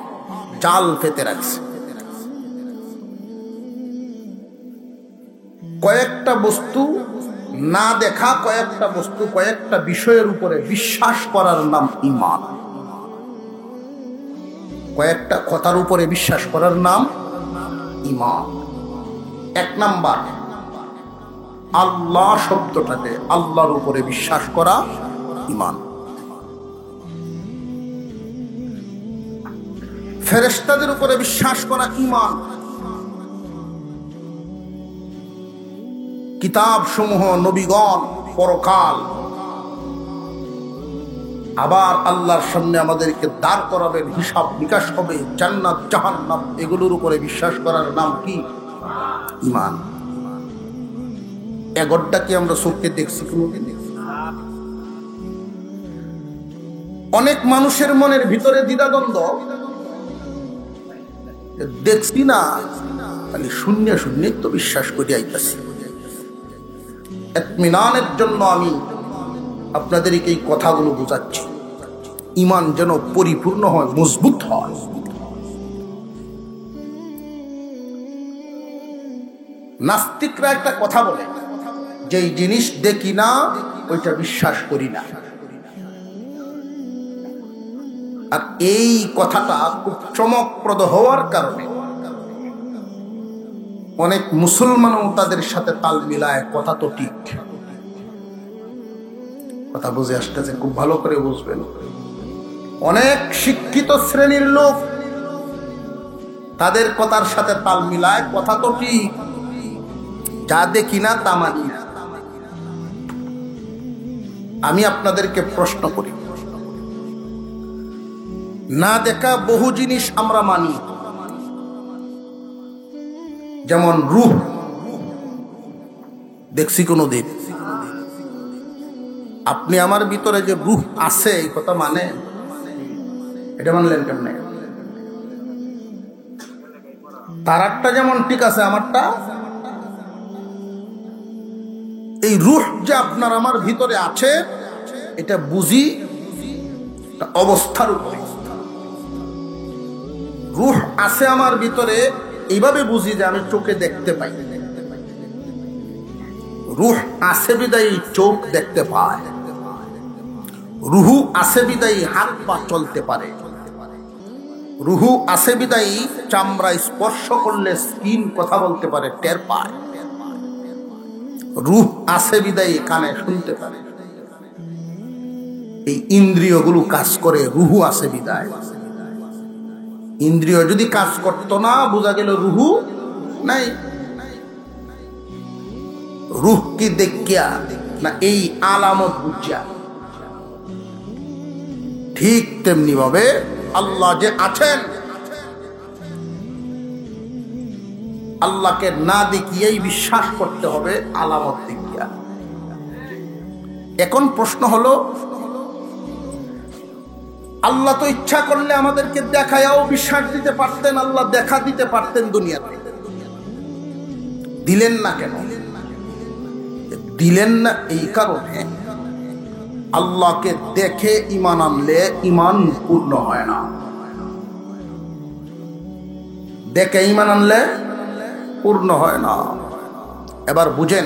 জাল পেতে রাখছে। কয়েকটা বস্তু না দেখা, কয়েকটা বস্তু, কয়েকটা বিষয়ের উপরে বিশ্বাস করার নাম ঈমান। কয়েকটা কথার উপরে বিশ্বাস করার নাম ঈমান। 1 নাম্বার, আল্লাহ শব্দটাকে, আল্লাহর উপরে বিশ্বাস করা ঈমান। ফেরেশতাদের উপরে বিশ্বাস করা ঈমান। কিতাব সমূহ, নবীগণ, পরকাল, আবার আল্লাহর সামনে আমাদেরকে দাঁড় করাবেন, হিসাব নিকাশ হবে, জান্নাত জাহান্নাম, এগুলোর উপরে বিশ্বাস করার নাম কি? ঈমান। এগোটা কি আমরা চোখে দেখছি কোনোদিন? অনেক মানুষের মনের ভিতরে দ্বিধাদ্বন্দ্ব, দেখছি না, খালি শূন্য শূন্য তো বিশ্বাস করে আইতাছি। ইতমিনানের জন্য আমি আপনাদেরকে এই কথাগুলো বোঝাচ্ছি। ঈমান যেন পরিপূর্ণ হয়, মজবুত হয়। নাস্তিকরা একটা কথা বলে, যেই জিনিস দেখি না ওইটা বিশ্বাস করি না। আর এই কথাটা খুব চমকপ্রদ হওয়ার কারণে অনেক মুসলমানও তাদের সাথে তাল মিলায়। কথা তো ঠিক, কথা বুঝে আসতেছে, খুব ভালো করে বুঝবেন। অনেক শিক্ষিত শ্রেণীর লোক তাদের কথার সাথে তাল মিলায়। কথা তো ঠিক, যা দেখি না তা মানি না। আমি আপনাদেরকে প্রশ্ন করি, না দেখা বহু জিনিস আমরা মানি, যেমন রূহ। দেখছি কোনোদিন? আপনি আমার ভিতরে যে রূহ আছে এই কথা মানে, এটা মানলেন কেমনে? তারারটা যেমন ঠিক আছে, আমারটা, এই রূহ যে আপনার আমার ভিতরে আছে, এটা বুঝি অবস্থার উপরে। রূহ আছে আমার ভিতরে এইভাবে বুঝি যে আমি চোখে দেখতে পাই। রূহ আছে বিদায়ী চোখ দেখতে পায়। রুহু আছে বিদায়ী হাত পা চলতে পারে। রুহু আছে বিদায়ী চামড়া স্পর্শ করলে স্কিন কথা বলতে পারে, টের পায়। রূহ আছে বিদায়ী কানে শুনতে পারে। এই ইন্দ্রিয়গুলো কাজ করে রুহু আছে বিদায়। ইন্দ্রিয় যদি কাজ করতো না, বোঝা গেল রুহু নাই। রুহ কি দেখিয়া না এই আলামত বুঝিয়া? ঠিক তেমনি ভাবে আল্লাহ যে আছেন, আল্লাহকে না দেখিয়েই বিশ্বাস করতে হবে, আলামত দেখিয়া। এখন প্রশ্ন হলো, আল্লাহ তো ইচ্ছা করলে আমাদেরকে দেখায়াও বিশ্বাস দিতে পারতেন, আল্লাহ দেখা দিতে পারতেন দুনিয়াতে, দিলেন না কেন? দিলেন না এই কারণে, আল্লাহকে দেখে ঈমান আনলে ঈমান পূর্ণ হয় না। দেখে ঈমান আনলে পূর্ণ হয় না। এবার বুঝেন,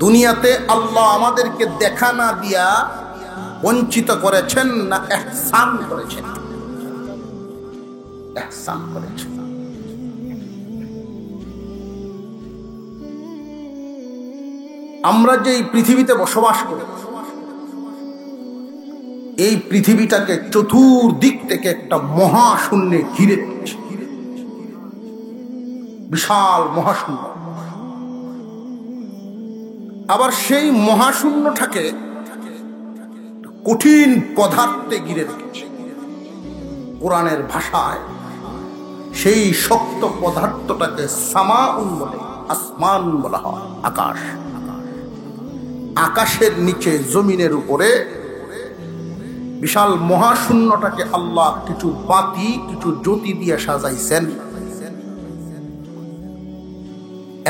দুনিয়াতে আল্লাহ আমাদেরকে দেখা না দিয়া বঞ্চিত করেছেন না ইহসান করেছেন? ইহসান করেছেন। আমরা যে এই পৃথিবীতে বসবাস করি, এই পৃথিবীটাকে চতুর্দিক থেকে একটা মহাশূন্যে ঘিরে রেখেছে, বিশাল মহাশূন্য। আবার সেই মহাশূন্যটাকে কঠিন পদার্থে ঘিরে রেখেছে। কোরআনের ভাষায় সেই শক্ত পদার্থটাকে সামাউন বলে, আসমান বলা হয়, আকাশ। আকাশের নিচে জমিনের উপরে বিশাল মহাশূন্যটাকে আল্লাহ কিছু বাতি, কিছু জ্যোতি দিয়ে সাজাইছেন।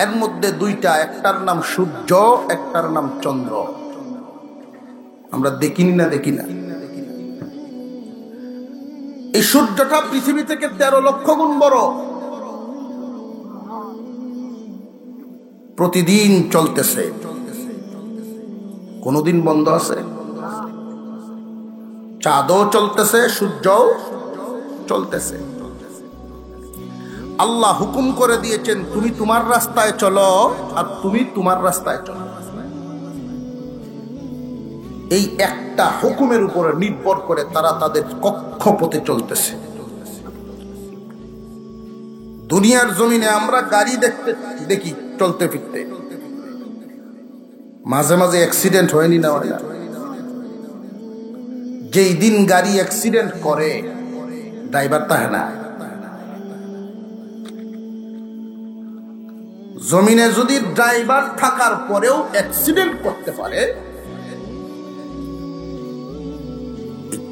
এর মধ্যে দুইটা, একটার নাম সূর্য, একটার নাম চন্দ্র। আমরা দেখিনি না? দেখি না। এই সূর্যটা পৃথিবী থেকে 13 লক্ষ গুণ বড়, প্রতিদিন চলতেছে, কোনদিন বন্ধ আছে? চাঁদও চলতেছে, সূর্যও চলতেছে। আল্লাহ হুকুম করে দিয়েছেন, তুমি তোমার রাস্তায় চলো আর তুমি তোমার রাস্তায় চলো। এই একটা হুকুমের উপরে নির্ভর করে তারা তাদের কক্ষপথে চলতেছে। দুনিয়ার জমিনে আমরা গাড়ি দেখি চলতে ফিরতে, মাঝে মাঝে অ্যাক্সিডেন্ট হয়নি না? হয় না? যেই দিন গাড়ি অ্যাক্সিডেন্ট করে ড্রাইভার থাকে না। জমিনে যদি ড্রাইভার থাকার পরেও অ্যাক্সিডেন্ট করতে পারে,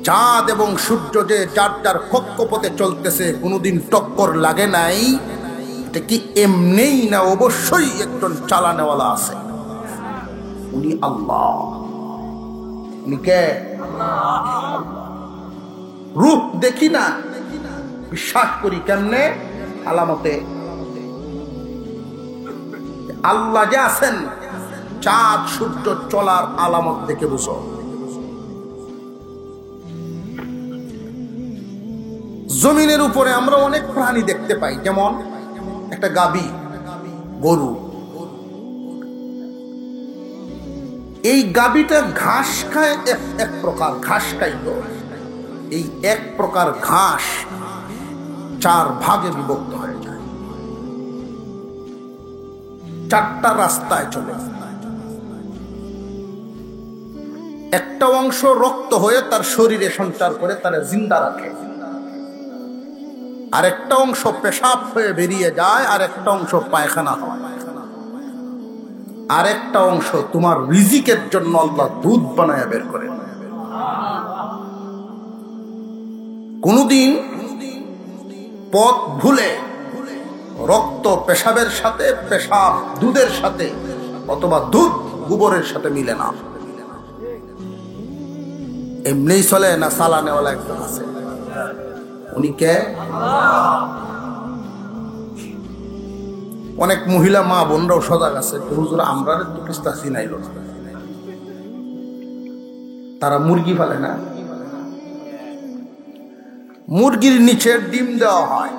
চাঁদ এবং সূর্য যে যার যার কক্ষপথে চলতেছে, কোনোদিন টক্কর লাগে নাই, এটা কি এমনিই না? অবশ্যই একজন চালানেওয়ালা আছে, উনি আল্লাহ। উনি কে? রূপ দেখি না, বিশ্বাস করি কেমনে? আলামতে। আল্লাহ যে আছেন, চাঁদ সূর্য চলার আলামত দেখে বুঝো। জমিনের উপরে আমরা অনেক প্রাণী দেখতে পাই, যেমন একটা গাভী, গরু। এই গাভীটা ঘাস খায়, এক প্রকার ঘাস খাইত। এই এক প্রকার ঘাস 4 ভাগে বিভক্ত হয়ে যায়, 4টা রাস্তায় চলে। একটা অংশ রক্ত হয়ে তার শরীরে সঞ্চার করে তারা জিন্দা রাখে, আরেকটা অংশ পেশাব হয়ে বেরিয়ে যায়, আরেকটা অংশ পায়খানা হয়, আরেকটা অংশ তোমার রিজিকের জন্য আল্লাহ দুধ বানায় বের করে। কোনদিন পথ ভুলে রক্ত পেশাবের সাথে, পেশাব দুধের সাথে, অথবা দুধ গোবরের সাথে মিলে না। এমনি চলে না, সালানেওয়ালা একজন আছে, উনি কে? অনেক মহিলা মা বোনরাও সজাগ আছে, হুজুর আমরা তো কিস্তা চিনাইল না। তারা মুরগি ফেলে না, মুরগির নিচে ডিম দেওয়া হয়।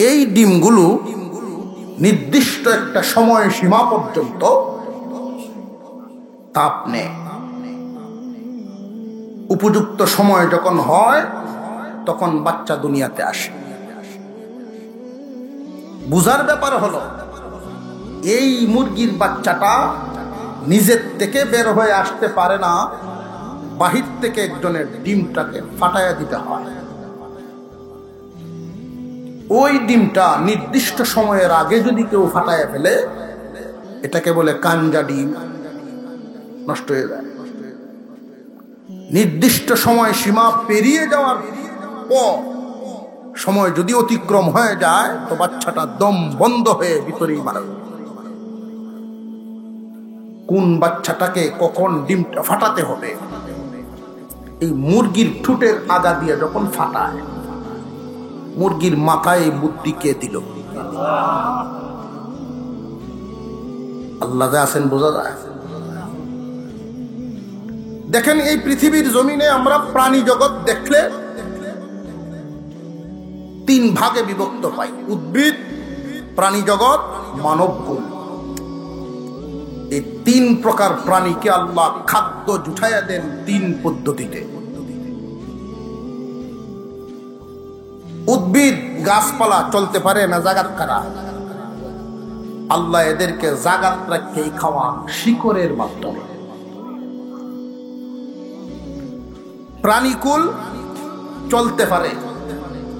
এই ডিমগুলো নির্দিষ্ট একটা সময় সীমা পর্যন্ত তাপ নেয়। উপযুক্ত সময় যখন হয় তখন বাচ্চা দুনিয়াতে আসে। বুঝার ব্যাপার হলো, এই মুরগির বাচ্চাটা নিজের থেকে বের হয়ে আসতে পারে না, বাহির থেকে একজনের ডিমটাকে ফাটাইয়া দিতে হয়। ওই ডিমটা নির্দিষ্ট সময়ের আগে যদি কেউ ফাটাইয়া ফেলে, এটাকে বলে কাঞ্জা ডিম, নষ্ট হয়ে যায়। নির্দিষ্ট সময় সীমা পেরিয়ে যাওয়ার পর সময় যদি অতিক্রম হয়ে যায় তো বাচ্চাটা দম বন্ধ হয়ে ভিতরেই মারা যায়। কোন বাচ্চাটাকে কখন ডিমটা ফাটাতে হবে, এই মুরগির ঠুটের আগা দিয়ে যখন ফাটায়, মুরগির মাথায় বুদ্ধি কে দিল? আল্লাহ যা আছেন বোঝা যায়। দেখেন, এই পৃথিবীর জমিনে আমরা প্রাণী জগৎ দেখলে 3 ভাগে বিভক্ত পাই: উদ্ভিদ, প্রাণী জগৎ, মানবকুল। এই 3 প্রকার প্রাণীকে আল্লাহ খাদ্য জুটাইয়া দেন 3 পদ্ধতিতে। উদ্ভিদ গাছপালা চলতে পারে না, জাগাত কারা? আল্লাহ এদেরকে জাগাত রাখেই খাওয়া শিকড়ের মাধ্যমে। প্রাণীকুল চলতে পারে,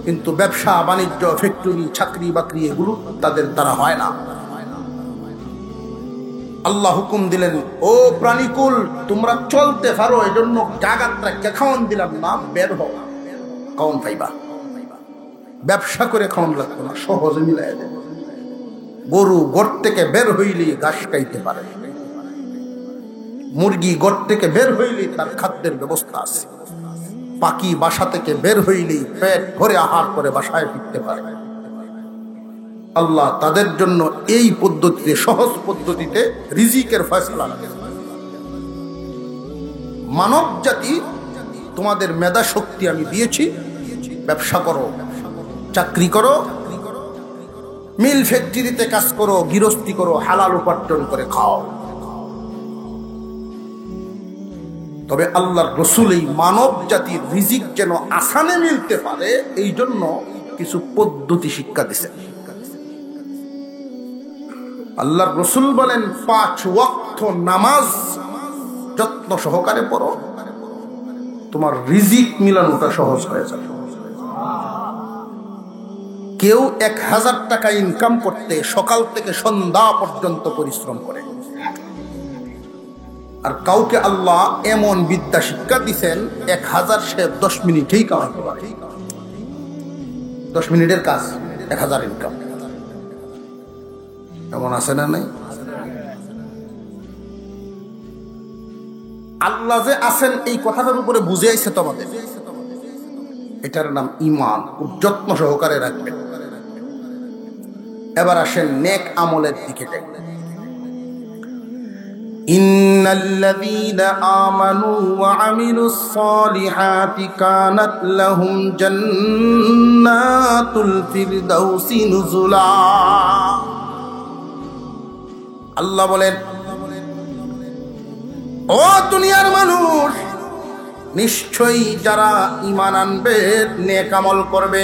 কিন্তু ব্যবসা বাণিজ্য, ফ্যাক্টরি, চাকরি বাকরি এগুলো তাদের দ্বারা হয় না। আল্লাহ হুকুম দিলেন, ও প্রাণীকুল তোমরা চলতে পারো, এজন্য জাগাত রাখে খাওয়ান দিলাম না, বের হও, খাওয়ান পাইবা। ব্যবসা করে খাওয়ান লাগতো না, সহজে মিলাই দেন। গরু গড় থেকে বের হইলেই ঘাস খাইতে পারে, মুরগি গড় থেকে বের হইলেই তার খাদ্যের ব্যবস্থা আছে, পাখি বাসা থেকে বের হইলেই পেট ভরে আহার করে বাসায় ফিরতে পারে। আল্লাহ তাদের জন্য এই পদ্ধতিতে, সহজ পদ্ধতিতে রিজিকের ফয়সালা লাগে। মানব জাতি, তোমাদের মেধা শক্তি আমি দিয়েছি, ব্যবসা করো, চাকরি করো, মিল ফ্যাক্টরিতে কাজ করো, গৃহস্থী করো, হালাল উপার্জন করে খাও। তবে আল্লাহর রাসূল এই মানব জাতির রিজিক যেন আসানে মিলতে পারে, এই জন্য কিছু পদ্ধতি শিক্ষা দিয়েছেন। আল্লাহর রাসূল বলেন, 5 ওয়াক্ত নামাজ যত্ন সহকারে পড়ো, তোমার রিজিক মিলানোটা সহজ হয়ে যাবে। কেউ 1000 টাকা ইনকাম করতে সকাল থেকে সন্ধ্যা পর্যন্ত পরিশ্রম করে, আর কাউকে আল্লাহ এমন বিদ্যা শিক্ষা দিচ্ছেন 1000 সে 10 মিনিটেই কামাতে পারে। 10 মিনিটের কাজ 1000 ইনকাম, এমন আছে না? নাই? আল্লাহ যে আছেন এই কথাটার উপরে বুঝে আইছে তোমাদের, এটার নাম ঈমান। খুব যত্ন সহকারে রাখবেন। এবার আসেন নেক আমলের দিকে যাই। ইন্নাল্লাযীনা আমানু ওয়া আমিলুস সালিহাতি কানাত লাহুম জান্নাতুল ফিরদাউসি নুজুলা। আল্লাহ বলেন, ও দুনিয়ার মানুষ, নিশ্চয়ই যারা ঈমান আনবে, নেক আমল করবে,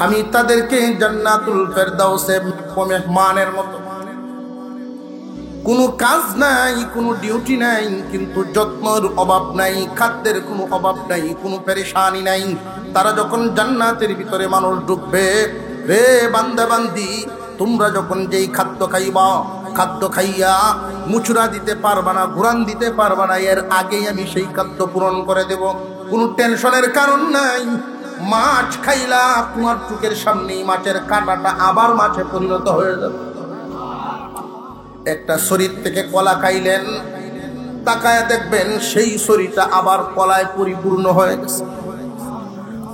আমি তাদেরকে জান্নাতুল ফেরদাউসে মেহমানের মতো, কোনো কাজ নাই, কোনো ডিউটি নাই, কিন্তু যত্নের অভাব নাই, খাদ্যের কোনো অভাব নাই, কোনো পেরেশানি নাই। তারা যখন জান্নাতের ভিতরে মানুষ ঢুকবে, রে বান্দা বান্দি, তোমরা যখন যেই খাদ্য খাইবা, খাদ্য খাইয়া মুচুরা দিতে পারবা না, ঘুরান দিতে পারবা না, এর আগেই আমি সেই খাদ্য পূরণ করে দেব। কোনো টেনশনের কারণ নাই। মাছ খাইলা, তোমার চোখের সামনেই মাছের কাঁটাটা আবার মাছে পরিণত হয়ে যাবে। একটা শরীর থেকে কলা খাইলেন, তাকায়া দেখবেন সেই শরীরটা আবার কলায় পরিপূর্ণ হয়ে গেছে।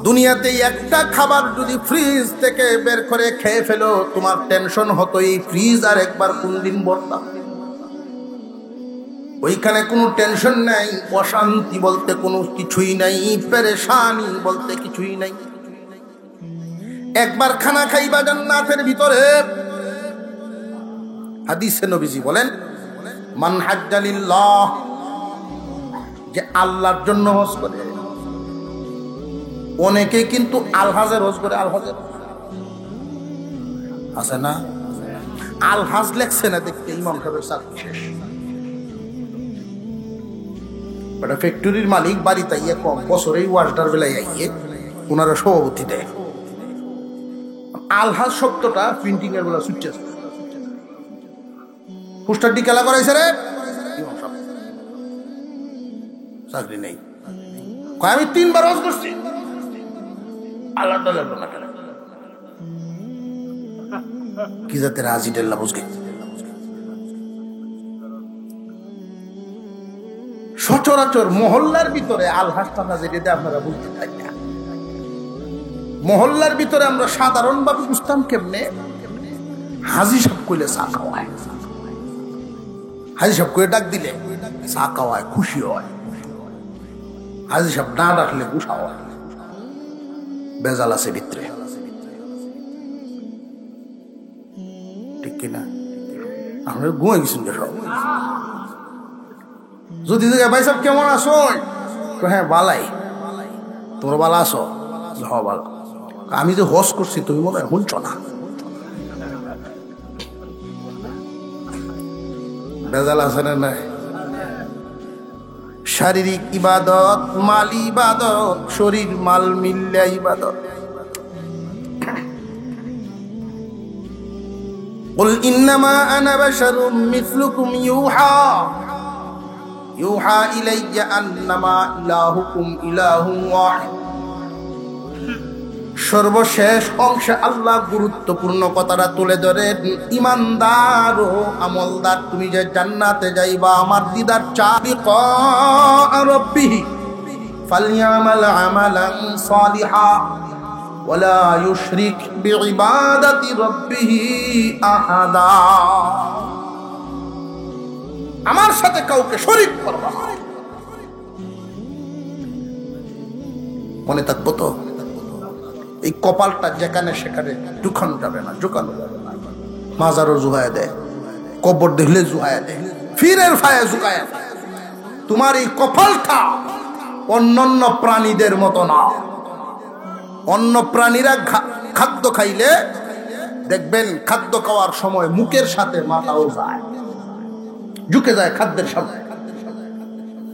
দুনিয়াতে একটা খাবার যদি ফ্রিজ থেকে বের করে খেয়ে ফেলো, তোমার টেনশন হতো এই ফ্রিজ আর একবার কোন দিন ভরতাম। ওইখানে কোনো টেনশন নাই, অশান্তি বলতে কোনো কিছুই নাই, পেরেশানি বলতে কিছুই নাই। একবার খানা খাইবা জান্নাতের ভিতরে। হাদিসে নবীজি বলেন, মান হাজ্জা লিল্লাহ, যে আল্লাহর জন্য হজ করে। অনেকে কিন্তু আলহাজের হজ করে, আলহাজের আছে না, আলহাজ লেখছে না, দেখতে ইমাম সাহেবের চাকরি শেষ। একটা ফ্যাক্টরির মালিক বাড়িতে আইয়ে কম বছরেই ওয়াশডার বেলায় আইয়ে ওনারা সভাপতি দেয়। আলহাজ শব্দটা প্রিন্টিং এর বেলা ছুটছে, পোস্টার ডি খেলা করাইছে রে, চাকরি নেই। আমি 3 বার হজ করছি, আল্লাহ কি যাতে রাজি ডেল্লা বুঝগে। সচরাচর মহল্লার ভিতরে আলহাজটা না যেটা আপনারা বুঝতে পারি না। মহল্লার ভিতরে আমরা সাধারণভাবে বুঝতাম কেমনে, হাজি সাহেব কইলে চা খাওয়ায়, হাজি সাহেব করে ডাক দিলে চা খাওয়ায়, খুশি হয়। হাজি সাহেব না ডাকলে গুসা হয়, বেজাল আছে ভিতরে, ঠিক কিনা? আমরা ঘুমাই গেছেন সব। যদি ভাই সাহেব কেমন আছো, হ্যাঁ বালাই, তোর বালা আছো, হ বালা। আমি যে হজ করছি তুমি মনে হয় শুনছ না, বেজাল আছে না নাই? শারীরিক ইবাদত, মাল ইবাদত, শরীর মাল মিল্লা ইবাদত। কুল ইন্নামা আনা বাশারুম মিসলুকুম ইউহা ইলাইয়া আন্নামা ইলাহুকুম ইলাহুন ওয়াহিদ। সর্বশেষ অংশে আল্লাহ গুরুত্বপূর্ণ কথাটা তুলে ধরেন, ইমানদার ও আমলদার, তুমি যে জান্নাতে যাইবা আমার দিদার চাবিকা রাব্বিহি ফালইয়ামাল আমালান সালিহা ওয়ালা ইউশরিক বিইবাদাতি রাব্বিহি আহাদা। আমার সাথে কাউকে শরীক করবা না। মনে থাকবো তো? এই কপালটা যেখানে সেখানে ঢুকানো যাবে না, ঢুকানো যাবে না। মাজারও জুহায় দেয়, কবর দেখলে জুহায় দেয়, ফিরের ফায়ে জুকায় দেয়। তোমার এই কপালটা অন্যান্য প্রাণীদের মতো না। অন্য প্রাণীরা খাদ্য খাইলে দেখবেন খাদ্য খাওয়ার সময় মুখের সাথে মাথাও যায়, ঝুঁকে যায় খাদ্যের সাথে।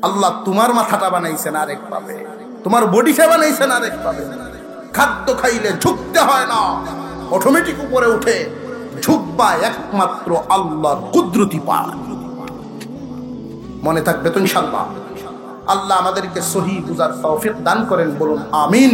আল্লাহ তোমার মাথাটা বানাইছেন আরেক ভাবে, তোমার বডিটা বানাইছেন আরেক ভাবে। খাদ্য খাইলে ঝুঁকতে হয় না, অটোমেটিক উপরে উঠে ঝুঁকবা একমাত্র আল্লাহর কুদরতি পায়। মনে থাকবে তো ইনশাআল্লাহ। আল্লাহ আমাদেরকে সহি বুঝার তৌফিক দান করেন, বলুন আমিন।